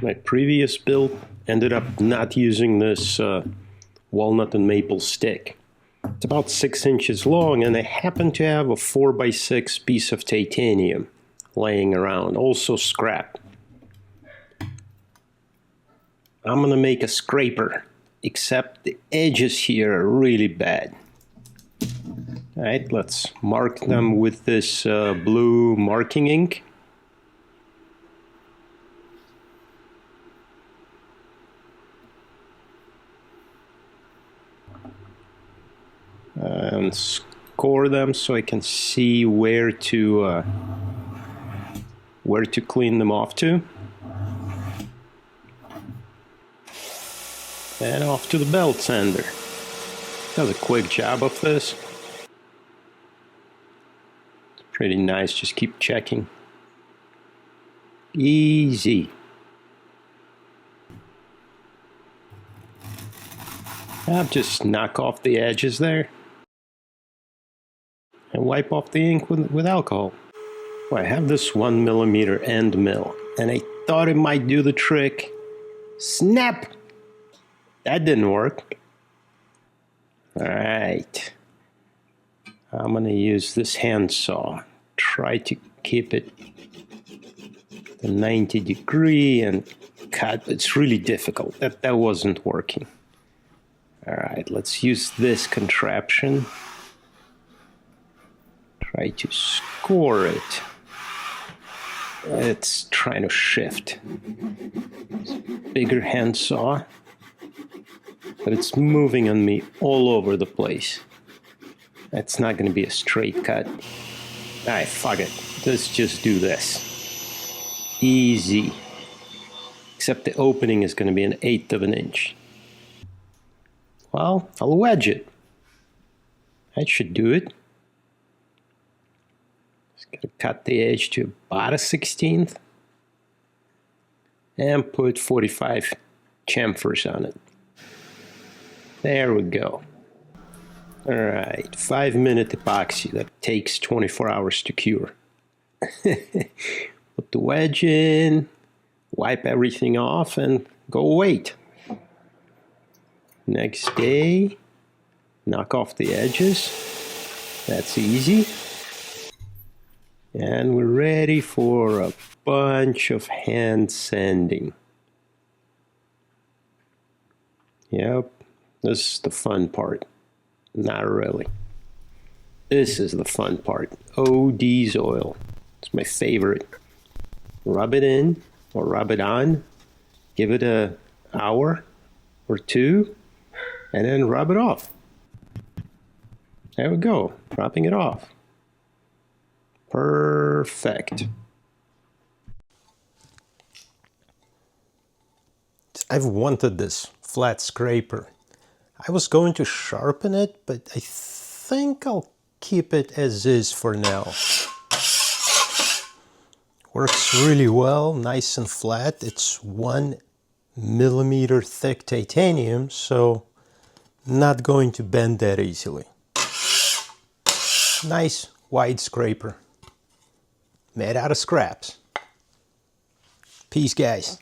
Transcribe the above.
My previous build ended up not using this walnut and maple stick. It's about 6 inches long, and I happen to have a 4x6 piece of titanium laying around, also scrap. I'm gonna make a scraper, except the edges here are really bad. Alright, let's mark them with this blue marking ink. And score them so I can see where to clean them off to. And off to the belt sander. Does a quick job of this. It's pretty nice, just keep checking. Easy. I'll just knock off the edges there. And wipe off the ink with alcohol. Well, I have this 1mm end mill, and I thought it might do the trick. Snap! That didn't work. Alright. I'm gonna use this handsaw. Try to keep it the 90 degree and cut. It's really difficult. That wasn't working. Alright, let's use this contraption. Try to score it. It's trying to shift. Bigger handsaw, but it's moving on me all over the place. It's not going to be a straight cut. Alright, fuck it. Let's just do this. Easy. Except the opening is going to be 1/8 of an inch. Well, I'll wedge it. That should do it. Gonna cut the edge to about 1/16 and put 45 chamfers on it. There we go. Alright, 5-minute epoxy that takes 24 hours to cure. Put the wedge in, wipe everything off, and go wait. Next day, knock off the edges. That's easy. And we're ready for a bunch of hand sanding. Yep, this is the fun part. Not really. This is the fun part. OD's oil. It's my favorite. Rub it in or rub it on. Give it an hour or two. And then rub it off. There we go. Rubbing it off. Perfect. I've wanted this flat scraper. I was going to sharpen it, but I think I'll keep it as is for now. Works really well, nice and flat. It's 1mm thick titanium, so not going to bend that easily. Nice wide scraper. Made out of scraps. Peace, guys.